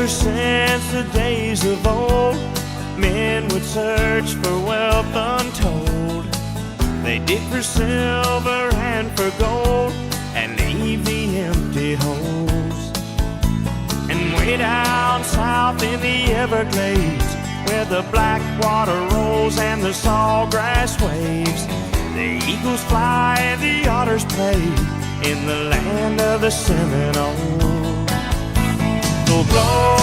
Ever since the days of old, men would search for wealth untold. They dig for silver and for gold and leave the empty holes. And way down south in the Everglades, where the black water rolls and the sawgrass waves, the eagles fly and the otters play in the land of the Seminole. So blow